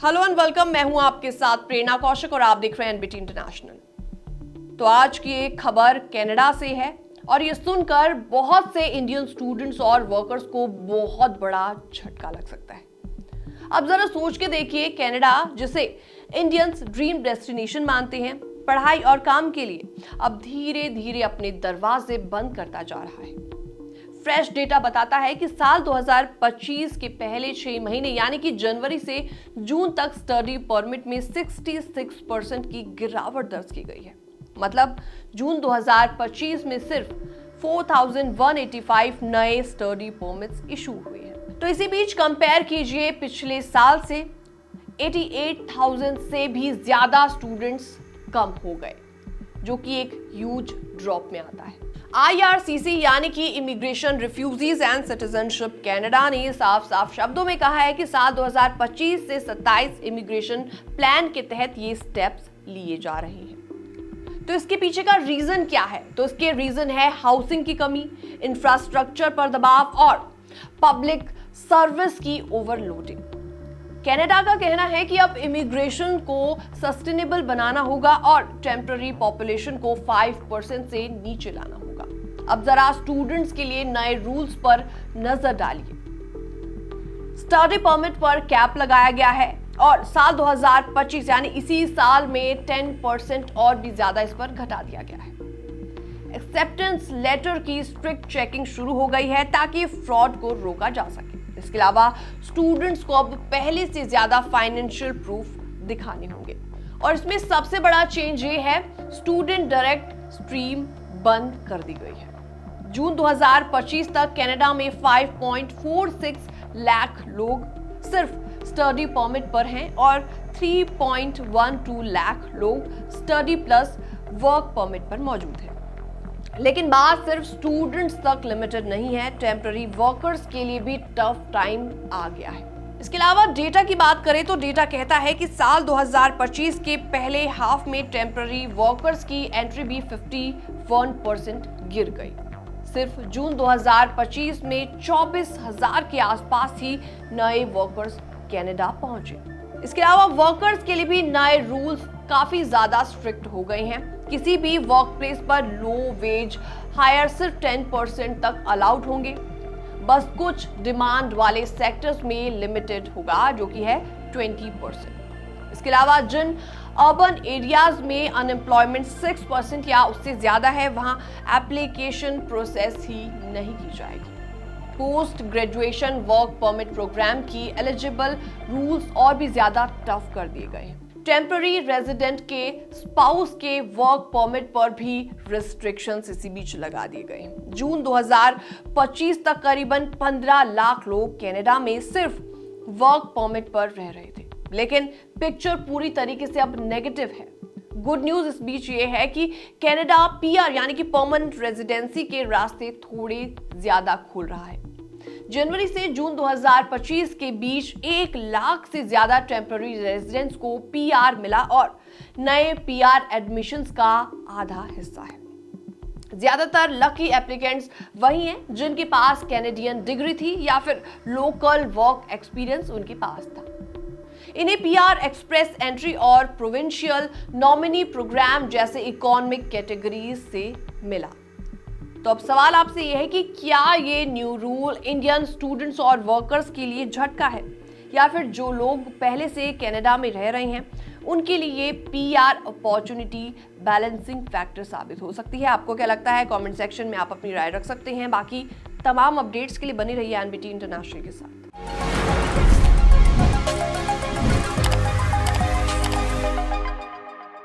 Hello and welcome. मैं हूं आपके साथ प्रेरणा कौशिक और आप देख रहे हैं एनबीटी इंटरनेशनल। तो आज की एक खबर कनाडा से है और ये सुनकर बहुत से इंडियन स्टूडेंट्स और वर्कर्स को बहुत बड़ा झटका लग सकता है। अब जरा सोच के देखिए, कनाडा जिसे इंडियंस ड्रीम डेस्टिनेशन मानते हैं पढ़ाई और काम के लिए, अब धीरे धीरे अपने दरवाजे बंद करता जा रहा है। फ्रेश डेटा बताता है कि साल 2025 के पहले 6 महीने यानी कि जनवरी से जून तक स्टडी परमिट में 66% की गिरावट दर्ज की गई है। मतलब जून 2025 में सिर्फ 4185 नए स्टडी परमिट्स इशू हुए हैं। तो इसी बीच कंपेयर कीजिए पिछले साल से 88,000 से भी ज्यादा स्टूडेंट्स कम हो गए, जो कि एक ह्यूज ड्रॉप में आता है। IRCC यानी कि immigration refugees and citizenship Canada ने साफ साफ शब्दों में कहा है कि साल 2025 से 27 इमिग्रेशन प्लान के तहत ये स्टेप्स लिए जा रहे हैं। तो इसके पीछे का रीजन क्या है? तो इसके रीजन है हाउसिंग की कमी, इंफ्रास्ट्रक्चर पर दबाव और पब्लिक सर्विस की ओवरलोडिंग। कनाडा का कहना है कि अब इमिग्रेशन को सस्टेनेबल बनाना होगा और टेम्पररी पॉपुलेशन को 5% से नीचे लाना होगा। अब जरा स्टूडेंट्स के लिए नए रूल्स पर नजर डालिए। स्टडी परमिट पर कैप लगाया गया है और साल 2025 यानी इसी साल में 10% और भी ज्यादा इस पर घटा दिया गया है। एक्सेप्टेंस लेटर की स्ट्रिक्ट चेकिंग शुरू हो गई है ताकि फ्रॉड को रोका जा सके। इसके अलावा स्टूडेंट्स को अब पहले से ज्यादा फाइनेंशियल प्रूफ दिखाने होंगे और इसमें सबसे बड़ा चेंज ये है, स्टूडेंट डायरेक्ट स्ट्रीम बंद कर दी गई है। जून 2025 तक कनाडा में 5.46 लाख लोग सिर्फ स्टडी परमिट पर हैं और 3.12 लाख लोग स्टडी प्लस वर्क परमिट पर मौजूद हैं। लेकिन बात सिर्फ स्टूडेंट्स तक लिमिटेड नहीं है, टेम्पररी वर्कर्स के लिए भी टफ टाइम आ गया है। इसके अलावा डेटा की बात करें तो डेटा कहता है कि साल 2025 के पहले हाफ में टेम्पररी वर्कर्स की एंट्री भी 51% गिर गई। सिर्फ जून 2025 में 24,000 के आसपास ही नए वर्कर्स कनाडा पहुंचे। इसके अलावा वर्कर्स के लिए भी नए रूल्स काफी ज्यादा स्ट्रिक्ट हो गए हैं। किसी भी वर्क प्लेस पर लो वेज हायर सिर्फ 10% तक अलाउड होंगे। बस कुछ डिमांड वाले सेक्टर्स में लिमिटेड होगा, जो कि है 20%। इसके अलावा जिन अर्बन एरियाज में अनएम्प्लॉयमेंट 6% या उससे ज्यादा है, वहां एप्लीकेशन प्रोसेस ही नहीं की जाएगी। Post graduation work permit programme की एलिजिबल रूल्स और भी ज्यादा टफ कर दिए गए हैं। टेम्पररी रेजिडेंट के स्पाउस के वर्क परमिट पर भी रिस्ट्रिक्शंस इसी बीच लगा दिए गए। जून 2025 तक करीबन 15 लाख लोग कनाडा में सिर्फ वर्क परमिट पर रह रहे थे, लेकिन पिक्चर पूरी तरीके से अब नेगेटिव है। गुड न्यूज इस बीच ये है कि कनाडा PR यानी कि परमानेंट रेजिडेंसी के रास्ते थोड़े ज्यादा खुल रहा है। जनवरी से जून 2025 के बीच 1 लाख से ज्यादा टेम्पररी रेजिडेंट्स को PR मिला और नए PR एडमिशंस का आधा हिस्सा है। ज्यादातर लकी एप्लीकेंट्स वही हैं जिनके पास कैनेडियन डिग्री थी या फिर लोकल वर्क एक्सपीरियंस उनके पास था। इन्हें PR एक्सप्रेस एंट्री और प्रोविंशियल नॉमिनी प्रोग्राम जैसे इकोनॉमिक कैटेगरीज से मिला। तो अब सवाल आपसे यह है कि क्या ये न्यू रूल इंडियन स्टूडेंट्स और वर्कर्स के लिए झटका है या फिर जो लोग पहले से कनाडा में रह रहे हैं उनके लिए PR अपॉर्चुनिटी बैलेंसिंग फैक्टर साबित हो सकती है? आपको क्या लगता है? कमेंट सेक्शन में आप अपनी राय रख सकते हैं। बाकी तमाम अपडेट्स के लिए बनी रहिए एनबीटी इंटरनेशनल के साथ।